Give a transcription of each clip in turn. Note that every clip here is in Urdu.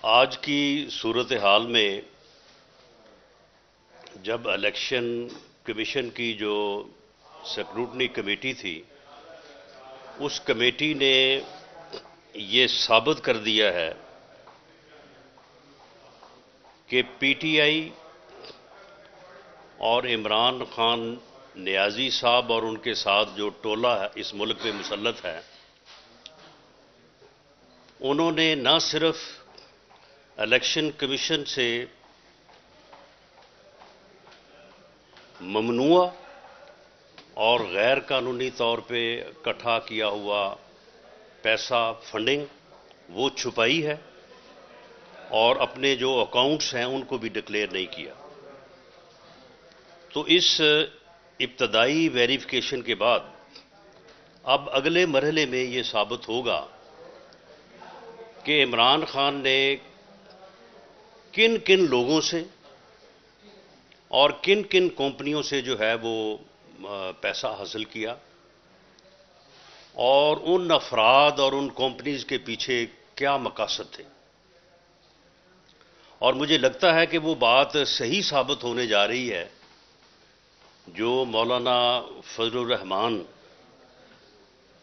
آج کی صورتحال میں جب الیکشن کمیشن کی جو سکروٹنی کمیٹی تھی، اس کمیٹی نے یہ ثابت کر دیا ہے کہ پی ٹی آئی اور عمران خان نیازی صاحب اور ان کے ساتھ جو ٹولہ اس ملک پہ مسلط ہے، انہوں نے نہ صرف الیکشن کمیشن سے ممنوع اور غیر قانونی طور پہ اکٹھا کیا ہوا پیسہ فنڈنگ وہ چھپائی ہے، اور اپنے جو اکاؤنٹس ہیں ان کو بھی ڈکلیئر نہیں کیا۔ تو اس ابتدائی ویریفیکیشن کے بعد اب اگلے مرحلے میں یہ ثابت ہوگا کہ عمران خان نے کن کن لوگوں سے اور کن کن کمپنیوں سے جو ہے وہ پیسہ حاصل کیا، اور ان افراد اور ان کمپنیز کے پیچھے کیا مقاصد تھے۔ اور مجھے لگتا ہے کہ وہ بات صحیح ثابت ہونے جا رہی ہے جو مولانا فضل الرحمان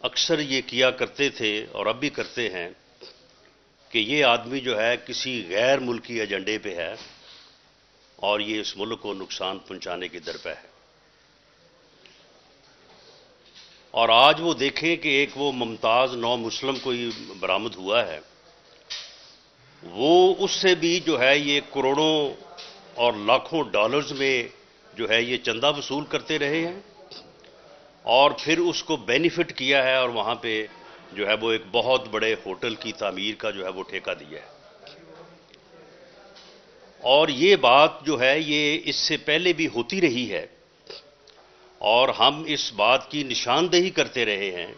اکثر یہ کیا کرتے تھے اور اب بھی کرتے ہیں کہ یہ آدمی جو ہے کسی غیر ملکی ایجنڈے پہ ہے اور یہ اس ملک کو نقصان پہنچانے کی درپے ہے۔ اور آج وہ دیکھیں کہ ایک وہ ممتاز نو مسلم کوئی برآمد ہوا ہے، وہ اس سے بھی جو ہے یہ کروڑوں اور لاکھوں ڈالرز میں جو ہے یہ چندہ وصول کرتے رہے ہیں، اور پھر اس کو بینیفٹ کیا ہے اور وہاں پہ جو ہے وہ ایک بہت بڑے ہوٹل کی تعمیر کا جو ہے وہ ٹھیکہ دیا ہے۔ اور یہ بات جو ہے یہ اس سے پہلے بھی ہوتی رہی ہے، اور ہم اس بات کی نشاندہی کرتے رہے ہیں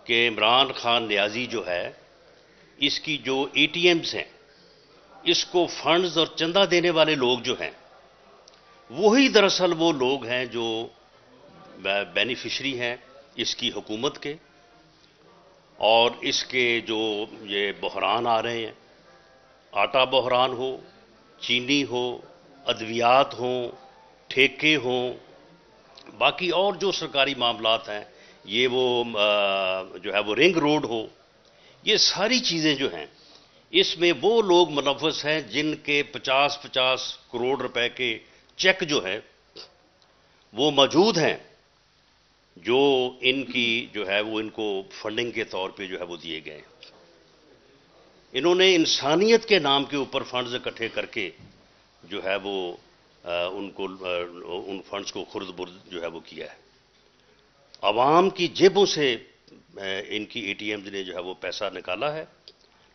کہ عمران خان نیازی جو ہے، اس کی جو اے ٹی ایمز ہیں، اس کو فنڈز اور چندہ دینے والے لوگ جو ہیں، وہی دراصل وہ لوگ ہیں جو بینیفیشری ہیں اس کی حکومت کے، اور اس کے جو یہ بحران آ رہے ہیں، آٹا بحران ہو، چینی ہو، ادویات ہوں، ٹھیکے ہوں، باقی اور جو سرکاری معاملات ہیں، یہ وہ جو ہے وہ رنگ روڈ ہو، یہ ساری چیزیں جو ہیں اس میں وہ لوگ ملوث ہیں جن کے 50-50 کروڑ روپے کے چیک جو ہیں وہ موجود ہیں، جو ان کی جو ہے وہ ان کو فنڈنگ کے طور پہ جو ہے وہ دیے گئے۔ انہوں نے انسانیت کے نام کے اوپر فنڈز اکٹھے کر کے جو ہے وہ ان کو ان فنڈز کو خرد برد جو ہے وہ کیا ہے۔ عوام کی جیبوں سے ان کی اے ٹی ایمز نے جو ہے وہ پیسہ نکالا ہے،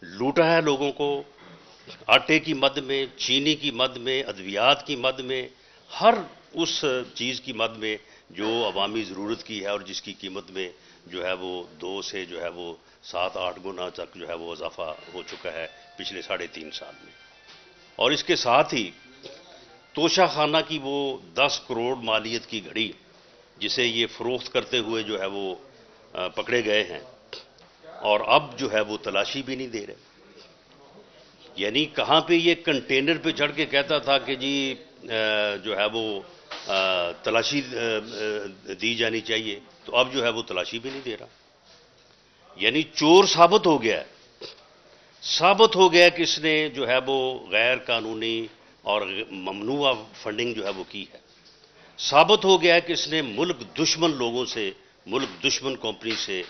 لوٹا ہے لوگوں کو، آٹے کی مد میں، چینی کی مد میں، ادویات کی مد میں، ہر اس چیز کی مد میں جو عوامی ضرورت کی ہے اور جس کی قیمت میں جو ہے وہ 2 سے جو ہے وہ 7-8 گنا تک جو ہے وہ اضافہ ہو چکا ہے پچھلے 3.5 سال میں۔ اور اس کے ساتھ ہی توشہ خانہ کی وہ 10 کروڑ مالیت کی گھڑی جسے یہ فروخت کرتے ہوئے جو ہے وہ پکڑے گئے ہیں، اور اب جو ہے وہ تلاشی بھی نہیں دے رہے۔ یعنی کہاں پہ یہ کنٹینر پہ چڑھ کے کہتا تھا کہ جی جو ہے وہ تلاشی دی جانی چاہیے، تو اب جو ہے وہ تلاشی بھی نہیں دے رہا۔ یعنی چور ثابت ہو گیا ہے، ثابت ہو گیا کہ اس نے جو ہے وہ غیر قانونی اور ممنوع فنڈنگ جو ہے وہ کی ہے، ثابت ہو گیا ہے کہ اس نے ملک دشمن لوگوں سے، ملک دشمن کمپنی سے،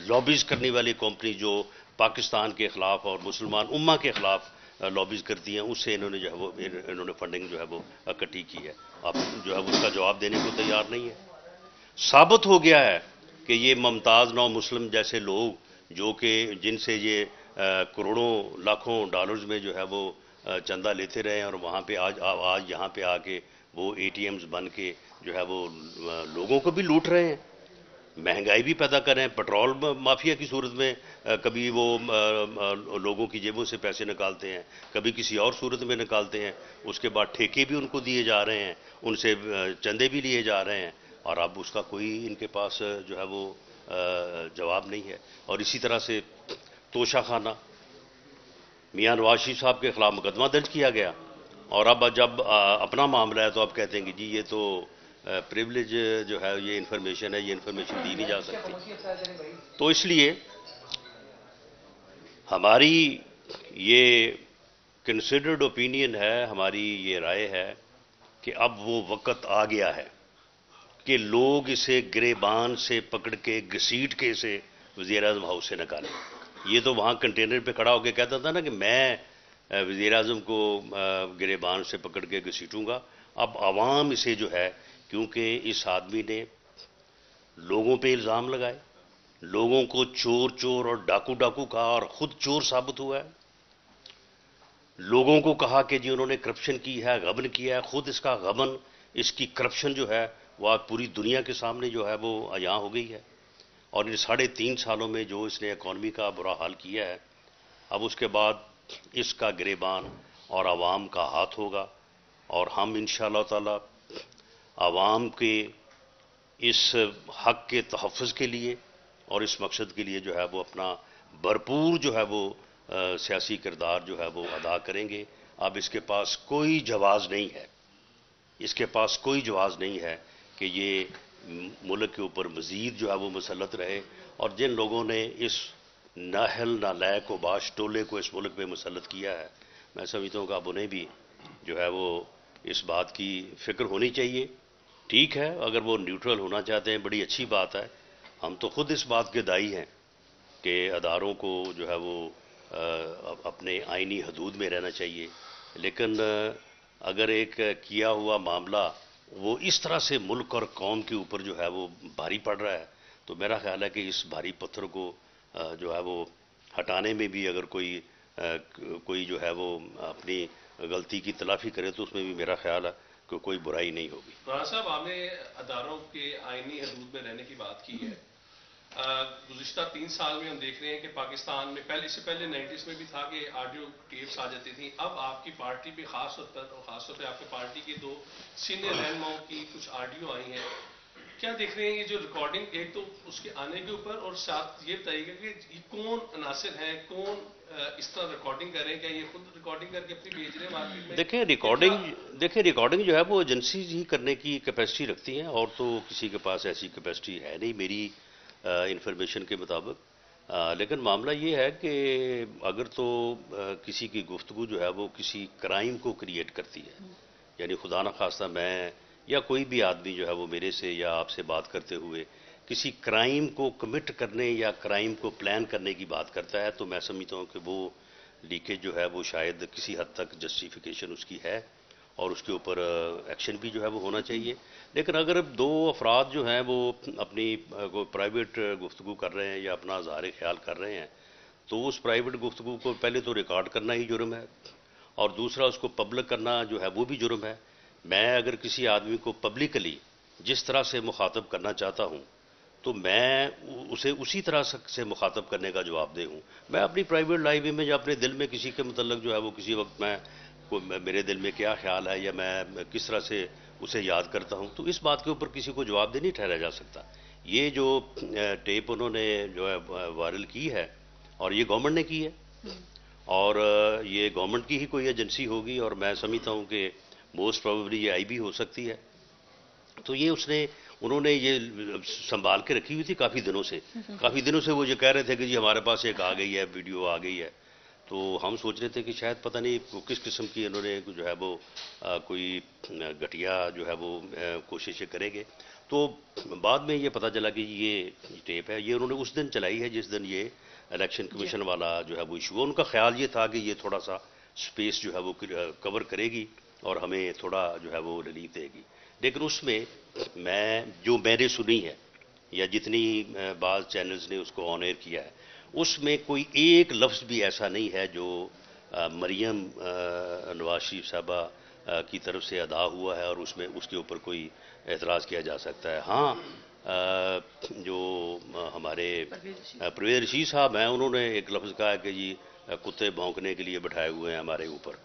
لابیز کرنے والی کمپنی جو پاکستان کے خلاف اور مسلمان امہ کے خلاف لابیز کرتی ہیں، اس سے انہوں نے جو ہے وہ انہوں نے فنڈنگ جو ہے وہ اکٹھی کی ہے۔ اب جو ہے اس کا جواب دینے کو تیار نہیں ہے۔ ثابت ہو گیا ہے کہ یہ ممتاز نو مسلم جیسے لوگ جو کہ جن سے یہ کروڑوں لاکھوں ڈالرز میں جو ہے وہ چندہ لیتے رہے ہیں، اور وہاں پہ آج یہاں پہ آ کے وہ اے ٹی ایمز بن کے جو ہے وہ لوگوں کو بھی لوٹ رہے ہیں، مہنگائی بھی پیدا کر رہے ہیں، پٹرول مافیا کی صورت میں کبھی وہ لوگوں کی جیبوں سے پیسے نکالتے ہیں، کبھی کسی اور صورت میں نکالتے ہیں، اس کے بعد ٹھیکے بھی ان کو دیے جا رہے ہیں، ان سے چندے بھی لیے جا رہے ہیں، اور اب اس کا کوئی ان کے پاس جو ہے وہ جواب نہیں ہے۔ اور اسی طرح سے توشہ خانہ میاں نواز شریف صاحب کے خلاف مقدمہ درج کیا گیا، اور اب جب اپنا معاملہ ہے تو اب کہتے ہیں کہ جی یہ تو پریولیج جو ہے یہ انفارمیشن ہے، یہ انفارمیشن دی نہیں جا سکتی۔ تو اس لیے ہماری یہ کنسیڈرڈ اوپینین ہے، ہماری یہ رائے ہے کہ اب وہ وقت آ گیا ہے کہ لوگ اسے گریبان سے پکڑ کے گھسیٹ کے اسے وزیر اعظم ہاؤس سے نکالیں۔ یہ تو وہاں کنٹینر پہ کھڑا ہو کے کہتا تھا نا کہ میں وزیر اعظم کو گریبان سے پکڑ کے گھسیٹوں گا۔ اب عوام اسے جو ہے، کیونکہ اس آدمی نے لوگوں پہ الزام لگائے، لوگوں کو چور چور اور ڈاکو ڈاکو کہا اور خود چور ثابت ہوا ہے، لوگوں کو کہا کہ جی انہوں نے کرپشن کی ہے، غبن کیا ہے، خود اس کا غبن، اس کی کرپشن جو ہے وہ آج پوری دنیا کے سامنے جو ہے وہ عیاں ہو گئی ہے۔ اور ان 3.5 سالوں میں جو اس نے اکانومی کا برا حال کیا ہے، اب اس کے بعد اس کا گریبان اور عوام کا ہاتھ ہوگا، اور ہم انشاءاللہ تعالی عوام کے اس حق کے تحفظ کے لیے اور اس مقصد کے لیے جو ہے وہ اپنا بھرپور جو ہے وہ سیاسی کردار جو ہے وہ ادا کریں گے۔ اب اس کے پاس کوئی جواز نہیں ہے، اس کے پاس کوئی جواز نہیں ہے کہ یہ ملک کے اوپر مزید جو ہے وہ مسلط رہے، اور جن لوگوں نے اس نااہل نالائق و باش ٹولے کو اس ملک پہ مسلط کیا ہے، میں سمجھتا ہوں کہ اب انہیں بھی جو ہے وہ اس بات کی فکر ہونی چاہیے۔ ٹھیک ہے، اگر وہ نیوٹرل ہونا چاہتے ہیں بڑی اچھی بات ہے، ہم تو خود اس بات کے دائی ہیں کہ اداروں کو جو ہے وہ اپنے آئینی حدود میں رہنا چاہیے، لیکن اگر ایک کیا ہوا معاملہ وہ اس طرح سے ملک اور قوم کے اوپر جو ہے وہ بھاری پڑ رہا ہے، تو میرا خیال ہے کہ اس بھاری پتھر کو جو ہے وہ ہٹانے میں بھی اگر کوئی جو ہے وہ اپنی غلطی کی تلافی کرے تو اس میں بھی میرا خیال ہے کہ کوئی برائی نہیں ہوگی۔ مولانا صاحب، آپ نے اداروں کے آئینی حدود میں رہنے کی بات کی ہے۔ گزشتہ 3 سال میں ہم دیکھ رہے ہیں کہ پاکستان میں اس سے پہلے 90s میں بھی تھا کہ آڈیو ٹیپس آ جاتی تھیں، اب آپ کی پارٹی پہ خاص طور پہ آپ کی پارٹی کے 2 سینئر رہنماؤں کی کچھ آڈیو آئی ہیں۔ کیا دیکھ رہے ہیں یہ جو ریکارڈنگ، ایک تو اس کے آنے کے اوپر، اور ساتھ یہ بتائیے گا کہ یہ کون عناصر ہیں، کون اس طرح ریکارڈنگ کر رہے ہیں؟ کیا یہ خود ریکارڈنگ کر کے اپنی بھیج رہے ہیں مارکیٹ میں؟ دیکھیں ریکارڈنگ جو ہے وہ ایجنسیز ہی کرنے کی کیپیسٹی رکھتی ہیں، اور تو کسی کے پاس ایسی کیپیسٹی ہے نہیں میری انفارمیشن کے مطابق۔ لیکن معاملہ یہ ہے کہ اگر تو کسی کی گفتگو جو ہے وہ کسی کرائم کو کریٹ کرتی ہے، یعنی خدا نخواستہ میں یا کوئی بھی آدمی جو ہے وہ میرے سے یا آپ سے بات کرتے ہوئے کسی کرائم کو کمٹ کرنے یا کرائم کو پلان کرنے کی بات کرتا ہے، تو میں سمجھتا ہوں کہ وہ لیکیج جو ہے وہ شاید کسی حد تک جسٹیفیکیشن اس کی ہے، اور اس کے اوپر ایکشن بھی جو ہے وہ ہونا چاہیے۔ لیکن اگر 2 افراد جو ہیں وہ اپنی پرائیویٹ گفتگو کر رہے ہیں یا اپنا اظہار خیال کر رہے ہیں، تو اس پرائیویٹ گفتگو کو پہلے تو ریکارڈ کرنا ہی جرم ہے، اور دوسرا اس کو پبلک کرنا جو ہے وہ بھی جرم ہے۔ میں اگر کسی آدمی کو پبلکلی جس طرح سے مخاطب کرنا چاہتا ہوں تو میں اسے اسی طرح سے مخاطب کرنے کا جواب دہ ہوں۔ میں اپنی پرائیویٹ لائف میں یا اپنے دل میں کسی کے متعلق جو ہے وہ کسی وقت میرے دل میں کیا خیال ہے یا میں کس طرح سے اسے یاد کرتا ہوں، تو اس بات کے اوپر کسی کو جواب دہ نہیں ٹھہرایا جا سکتا۔ یہ جو ٹیپ انہوں نے جو ہے وائرل کی ہے، اور یہ گورنمنٹ نے کی ہے، اور یہ گورنمنٹ کی ہی کوئی ایجنسی ہوگی، اور میں سمجھتا ہوں کہ موسٹ پروبیبلی یہ آئی بھی ہو سکتی ہے۔ تو یہ انہوں نے یہ سنبھال کے رکھی ہوئی تھی کافی دنوں سے وہ یہ کہہ رہے تھے کہ جی ہمارے پاس ایک آ گئی ہے، ویڈیو آ گئی ہے، تو ہم سوچ رہے تھے کہ شاید پتہ نہیں کس قسم کی انہوں نے جو ہے وہ کوئی گھٹیا جو ہے وہ کوششیں کریں گے۔ تو بعد میں یہ پتہ چلا کہ یہ ٹیپ ہے، یہ انہوں نے اس دن چلائی ہے جس دن یہ الیکشن کمیشن والا جو ہے وہ ایشو، ان کا خیال یہ تھا کہ یہ تھوڑا سا سپیس جو ہے وہ کور کرے گی اور ہمیں تھوڑا جو ہے وہ ریلیف دے گی۔ لیکن اس میں میں نے سنی ہے یا جتنی بعض چینلز نے اس کو آن ایئر کیا ہے، اس میں کوئی ایک لفظ بھی ایسا نہیں ہے جو مریم نواز شریف صاحبہ کی طرف سے ادا ہوا ہے اور اس کے اوپر کوئی اعتراض کیا جا سکتا ہے۔ ہاں، جو ہمارے پرویز رشید صاحب ہیں، انہوں نے ایک لفظ کہا ہے کہ جی کتے بھونکنے کے لیے بٹھائے ہوئے ہیں ہمارے اوپر،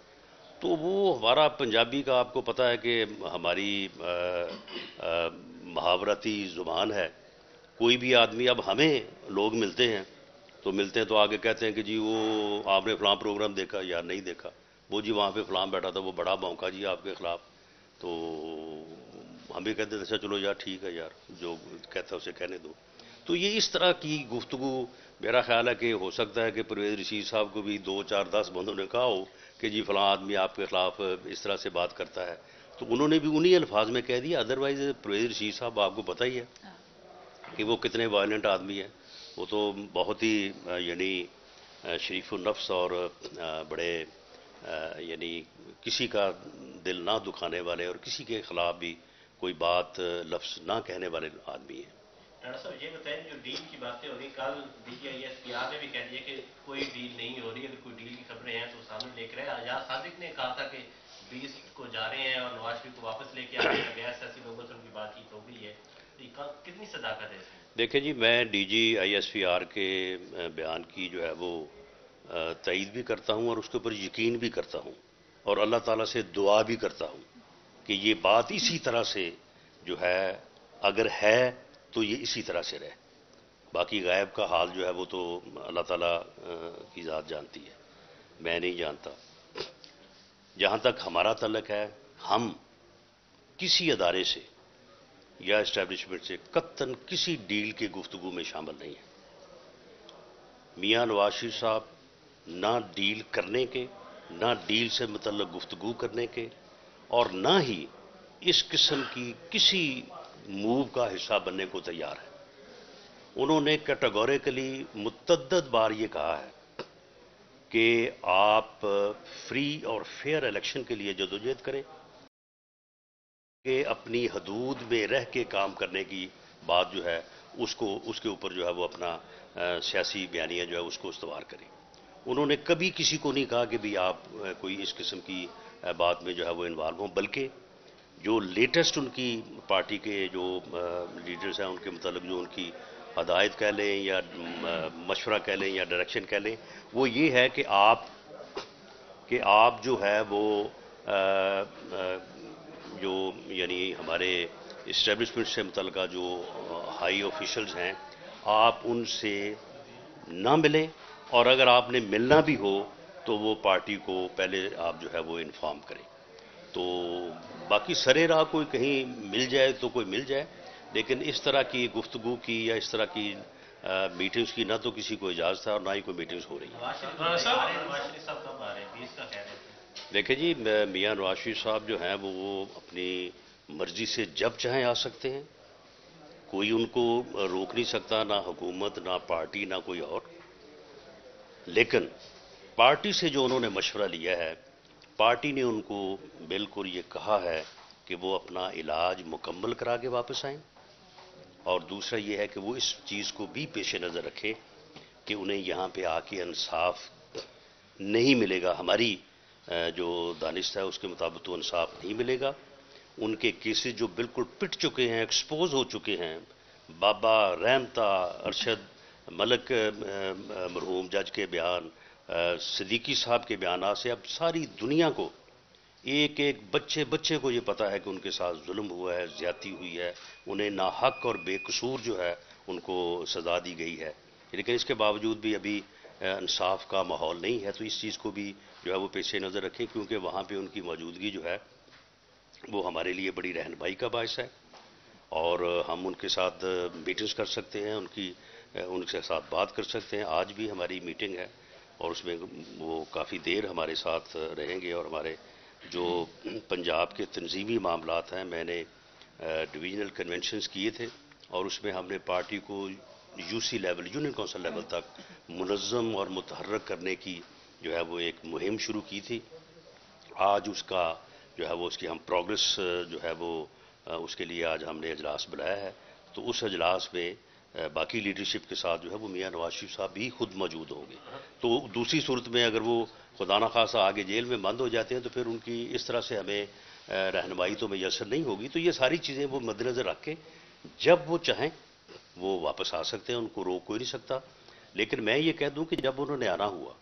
تو وہ ہمارا پنجابی کا آپ کو پتہ ہے کہ ہماری محاورتی زبان ہے۔ کوئی بھی آدمی، اب ہمیں لوگ ملتے ہیں تو ملتے ہیں تو آگے کہتے ہیں کہ جی وہ آپ نے فلاں پروگرام دیکھا یا نہیں دیکھا، وہ جی وہاں پہ فلاں بیٹھا تھا وہ بڑا بونکا جی آپ کے خلاف، تو ہم بھی کہتے تھے اچھا چلو یار ٹھیک ہے یار جو کہتا ہے اسے کہنے دو. تو یہ اس طرح کی گفتگو میرا خیال ہے کہ ہو سکتا ہے کہ پرویز رشید صاحب کو بھی 2 4 10 بندوں نے کہا ہو کہ جی فلاں آدمی آپ کے خلاف اس طرح سے بات کرتا ہے، تو انہوں نے بھی انہی الفاظ میں کہہ دیا. ادروائز پرویز رشید صاحب آپ کو پتہ ہی ہے کہ وہ کتنے وائلنٹ آدمی ہیں. وہ تو بہت ہی یعنی شریف النفس اور بڑے یعنی کسی کا دل نہ دکھانے والے اور کسی کے خلاف بھی کوئی بات لفظ نہ کہنے والے آدمی ہیں. ڈاکٹر صاحب یہ بتائیں جو ڈیل کی باتیں ہو رہی کل DGISPR نے بھی کہہ دیا کہ کوئی ڈیل نہیں ہو رہی، اگر کوئی ڈیل کی خبریں ہیں تو سامنے لے کر آئے. ایاز صادق نے کہا تھا کہ 20 کو جا رہے ہیں اور نواز شریف کو واپس لے کے آ رہے ہیں، غیر سیاسی لوگوں سے ان کی بات چیت ہو گئی ہے، کتنی صداقت ہے اس میں؟ دیکھیں جی میں DGISPR کے بیان کی جو ہے وہ تائید بھی کرتا ہوں اور اس کے اوپر یقین بھی کرتا ہوں اور اللہ تعالیٰ سے دعا بھی کرتا ہوں کہ یہ بات اسی طرح سے جو ہے اگر ہے تو یہ اسی طرح سے رہے. باقی غائب کا حال جو ہے وہ تو اللہ تعالیٰ کی ذات جانتی ہے، میں نہیں جانتا. جہاں تک ہمارا تعلق ہے ہم کسی ادارے سے یا اسٹیبلشمنٹ سے قطعاً کسی ڈیل کے گفتگو میں شامل نہیں ہیں. میاں نواز شریف صاحب نہ ڈیل کرنے کے، نہ ڈیل سے متعلق گفتگو کرنے کے اور نہ ہی اس قسم کی کسی موو کا حصہ بننے کو تیار ہے. انہوں نے کیٹیگوریکلی متعدد بار یہ کہا ہے کہ آپ فری اور فیئر الیکشن کے لیے جدوجہد کریں، کہ اپنی حدود میں رہ کے کام کرنے کی بات جو ہے اس کے اوپر جو ہے وہ اپنا سیاسی بیانیہ جو ہے اس کو استوار کریں. انہوں نے کبھی کسی کو نہیں کہا کہ بھی آپ کوئی اس قسم کی بات میں جو ہے وہ انوالو ہوں، بلکہ جو لیٹسٹ ان کی پارٹی کے جو لیڈرز ہیں ان کے متعلق جو ان کی ہدایت کہہ لیں یا مشورہ کہہ لیں یا ڈائریکشن کہہ لیں وہ یہ ہے کہ آپ جو ہے وہ جو یعنی ہمارے اسٹیبلشمنٹ سے متعلقہ جو ہائی آفیشلز ہیں آپ ان سے نہ ملیں، اور اگر آپ نے ملنا بھی ہو تو وہ پارٹی کو پہلے آپ جو ہے وہ انفارم کریں. تو باقی سرے راہ کوئی کہیں مل جائے تو کوئی مل جائے، لیکن اس طرح کی گفتگو کی یا اس طرح کی میٹنگز کی نہ تو کسی کو اجازت ہے اور نہ ہی کوئی میٹنگز ہو رہی ہیں. دیکھیں جی میاں نواز شریف صاحب جو ہیں وہ اپنی مرضی سے جب چاہیں آ سکتے ہیں، کوئی ان کو روک نہیں سکتا، نہ حکومت نہ پارٹی نہ کوئی اور. لیکن پارٹی سے جو انہوں نے مشورہ لیا ہے پارٹی نے ان کو بالکل یہ کہا ہے کہ وہ اپنا علاج مکمل کرا کے واپس آئیں، اور دوسرا یہ ہے کہ وہ اس چیز کو بھی پیش نظر رکھیں کہ انہیں یہاں پہ آ کے انصاف نہیں ملے گا. ہماری جو دانش ہے اس کے مطابق تو انصاف نہیں ملے گا. ان کے کیسز جو بالکل پٹ چکے ہیں، ایکسپوز ہو چکے ہیں، بابا رحمتا، ارشد ملک مرحوم جج کے بیان، صدیقی صاحب کے بیانات سے اب ساری دنیا کو ایک ایک بچے کو یہ پتا ہے کہ ان کے ساتھ ظلم ہوا ہے، زیادتی ہوئی ہے، انہیں ناحق اور بے قصور جو ہے ان کو سزا دی گئی ہے. لیکن اس کے باوجود بھی ابھی انصاف کا ماحول نہیں ہے. تو اس چیز کو بھی جو ہے وہ پیش نظر رکھیں، کیونکہ وہاں پہ ان کی موجودگی جو ہے وہ ہمارے لیے بڑی رہنمائی کا باعث ہے، اور ہم ان کے ساتھ میٹنگز کر سکتے ہیں، ان کے ساتھ بات کر سکتے ہیں. آج بھی ہماری میٹنگ ہے اور اس میں وہ کافی دیر ہمارے ساتھ رہیں گے، اور ہمارے جو پنجاب کے تنظیمی معاملات ہیں میں نے ڈویژنل کنونشنز کیے تھے اور اس میں ہم نے پارٹی کو UC level union council level تک منظم اور متحرک کرنے کی جو ہے وہ ایک مہم شروع کی تھی. آج اس کا جو ہے وہ اس کی ہم پروگرس جو ہے وہ اس کے لیے آج ہم نے اجلاس بلایا ہے. تو اس اجلاس میں باقی لیڈرشپ کے ساتھ جو ہے وہ میاں نواز شریف صاحب بھی خود موجود ہوں گے. تو دوسری صورت میں اگر وہ خدا نخواستہ آگے جیل میں بند ہو جاتے ہیں تو پھر ان کی اس طرح سے ہمیں رہنمائی تو میسر نہیں ہوگی. تو یہ ساری چیزیں وہ مد نظر رکھ کے جب وہ چاہیں وہ واپس آ سکتے ہیں، ان کو روک کوئی نہیں سکتا. لیکن میں یہ کہہ دوں کہ جب انہوں نے آنا ہوا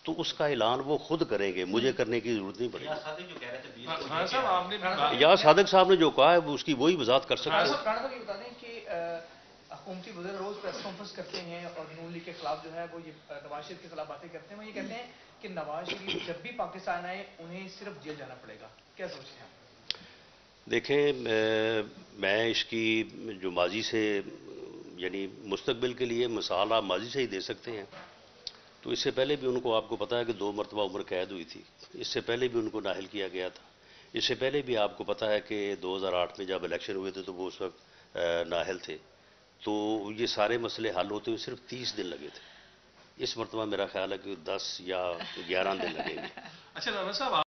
تو اس کا اعلان وہ خود کریں گے، مجھے کرنے کی ضرورت نہیں پڑے گی. یا صادق صاحب نے جو کہا ہے وہ اس کی وہی وضاحت کر سکتے ہیں. حکومتی وزیر روز پریس کانفرنس کرتے ہیں اور نون لیگ کے خلاف جو ہے وہ یہ نواز شریف کے خلاف باتیں کرتے ہیں. وہ یہ کہتے ہیں کہ نواز شریف جب بھی پاکستان آئے انہیں صرف جیل جانا پڑے گا. کیا سوچتے ہیں آپ؟ دیکھیں میں اس کی جو ماضی سے یعنی مستقبل کے لیے مثال آپ ماضی سے ہی دے سکتے ہیں. تو اس سے پہلے بھی ان کو آپ کو پتا ہے کہ 2 مرتبہ عمر قید ہوئی تھی. اس سے پہلے بھی ان کو نااہل کیا گیا تھا. اس سے پہلے بھی آپ کو پتا ہے کہ 2008 میں جب الیکشن ہوئے تھے تو وہ اس وقت نااہل تھے. تو یہ سارے مسئلے حل ہوتے ہوئے صرف 30 دن لگے تھے. اس مرتبہ میرا خیال ہے کہ 10 یا 11 دن لگیں گے. اچھا رانا صاحب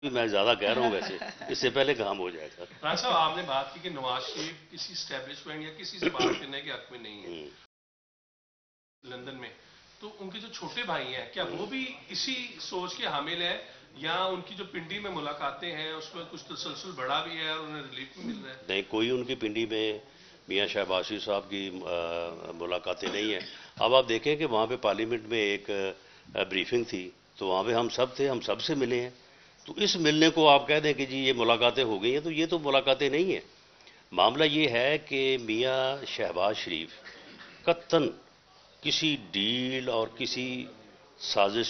میں زیادہ کہہ رہا ہوں ویسے اس سے پہلے کام ہو جائے گا. رانا صاحب آپ نے بات کی کہ نواز شریف کسی اسٹیبلشمنٹ یا کسی سے بات کرنے کے حق میں نہیں ہے لندن میں. تو ان کے جو چھوٹے بھائی ہیں کیا وہ بھی اسی سوچ کے حامل ہیں یا ان کی جو پنڈی میں ملاقاتیں ہیں اس میں کچھ تسلسل بڑھا بھی ہے اور انہیں ریلیف بھی مل رہا ہے؟ نہیں, کوئی ان کی پنڈی میں میاں شہباز شریف صاحب کی ملاقاتیں نہیں ہیں. اب آپ دیکھیں کہ وہاں پہ پارلیمنٹ میں ایک بریفنگ تھی تو وہاں پہ ہم سب تھے, ہم سب سے ملے ہیں. تو اس ملنے کو آپ کہہ دیں کہ جی یہ ملاقاتیں ہو گئی ہیں تو یہ تو ملاقاتیں نہیں ہیں. معاملہ یہ ہے کہ میاں شہباز شریف قطعاً کسی ڈیل اور کسی سازش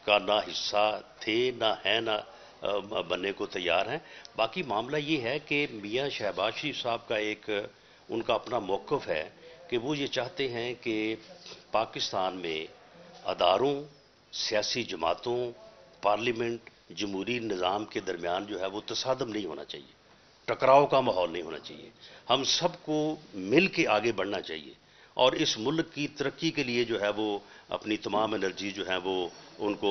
کا نہ حصہ تھے نہ ہیں نہ بننے کو تیار ہیں. باقی معاملہ یہ ہے کہ میاں شہباز شریف صاحب کا ایک ان کا اپنا موقف ہے کہ وہ یہ چاہتے ہیں کہ پاکستان میں اداروں, سیاسی جماعتوں, پارلیمنٹ, جمہوری نظام کے درمیان جو ہے وہ تصادم نہیں ہونا چاہیے, ٹکراؤ کا ماحول نہیں ہونا چاہیے. ہم سب کو مل کے آگے بڑھنا چاہیے اور اس ملک کی ترقی کے لیے جو ہے وہ اپنی تمام انرجی جو ہے وہ ان کو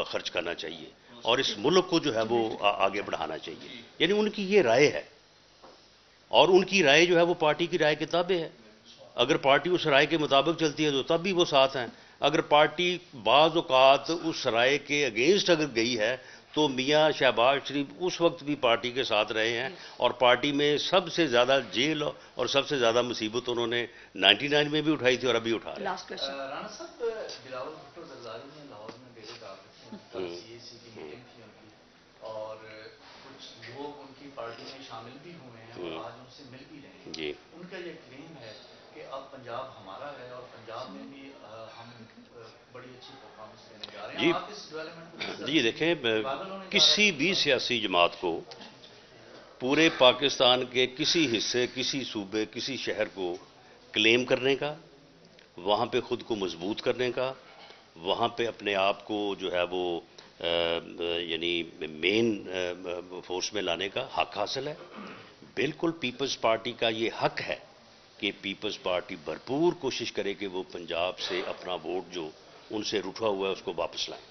خرچ کرنا چاہیے اور اس ملک کو جو ہے وہ آگے بڑھانا چاہیے. یعنی ان کی یہ رائے ہے اور ان کی رائے جو ہے وہ پارٹی کی رائے کے تابع ہے. اگر پارٹی اس رائے کے مطابق چلتی ہے تو تب بھی وہ ساتھ ہیں. اگر پارٹی بعض اوقات اس رائے کے اگینسٹ اگر گئی ہے تو میاں شہباز شریف اس وقت بھی پارٹی کے ساتھ رہے ہیں اور پارٹی میں سب سے زیادہ جیل اور سب سے زیادہ مصیبت انہوں نے 99 میں بھی اٹھائی تھی اور ابھی اٹھا رہے ہیں. رانا صاحب بلاول بھٹو زرداری نے لاہور میں ڈیرے ڈال رکھے ہیں, سی اے سی کی میٹنگ تھی ان کی اور کچھ لوگ ان کی پارٹی میں شامل بھی ہوئے ہیں اور آج ان سے مل بھی رہے ہیں. جی, ان کا یہ کلیم ہے کہ اب پنجاب ہمارا ہے اور پنجاب میں بھی ہم بڑی اچھی پرفارمنس دینے جا رہے ہیں. آپ اس ڈیولپمنٹ کو جی دیکھیں, کسی بھی سیاسی جماعت کو پورے پاکستان کے کسی حصے, کسی صوبے, کسی شہر کو کلیم کرنے کا, وہاں پہ خود کو مضبوط کرنے کا, وہاں پہ اپنے آپ کو جو ہے وہ یعنی مین فورس میں لانے کا حق حاصل ہے. بالکل پیپلز پارٹی کا یہ حق ہے کہ پیپلز پارٹی بھرپور کوشش کرے کہ وہ پنجاب سے اپنا ووٹ جو ان سے روٹھا ہوا ہے اس کو واپس لائیں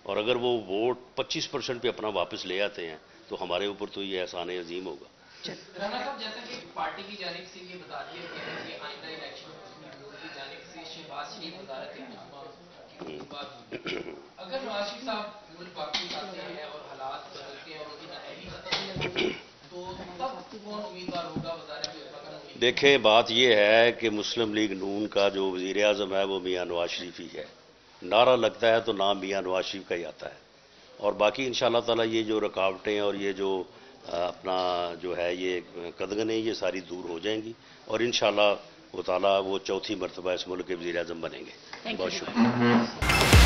اور اگر وہ ووٹ 25% پہ اپنا واپس لے آتے ہیں تو ہمارے اوپر تو یہ احسان عظیم ہوگا. رانا صاحب جیسا کہ پارٹی کی جانب سے یہ بتا دیا گیا ہے کہ آئندہ الیکشن کی جانب سے شہباز شریف وزارت عظمیٰ کی بات ہوگی. اگر نواز شریف صاحب ملک واپس آتے ہیں اور حالات بدلتے ہیں اور ان کی نااہلی ختم ہوتی ہے تو تب کون امیدوار ہوگا وزارت عظمیٰ کا؟ دیکھیں بات یہ ہے کہ مسلم لیگ نون کا جو وزیر اعظم ہے وہ میاں نواز شریف ہی ہے. نعرہ لگتا ہے تو نام میاں نواز شریف کا ہی آتا ہے اور باقی انشاءاللہ تعالیٰ یہ جو رکاوٹیں اور یہ جو اپنا جو ہے یہ قدغنیں یہ ساری دور ہو جائیں گی اور انشاءاللہ وہ تعالیٰ وہ چوتھی مرتبہ اس ملک کے وزیر اعظم بنیں گے. بہت شکریہ.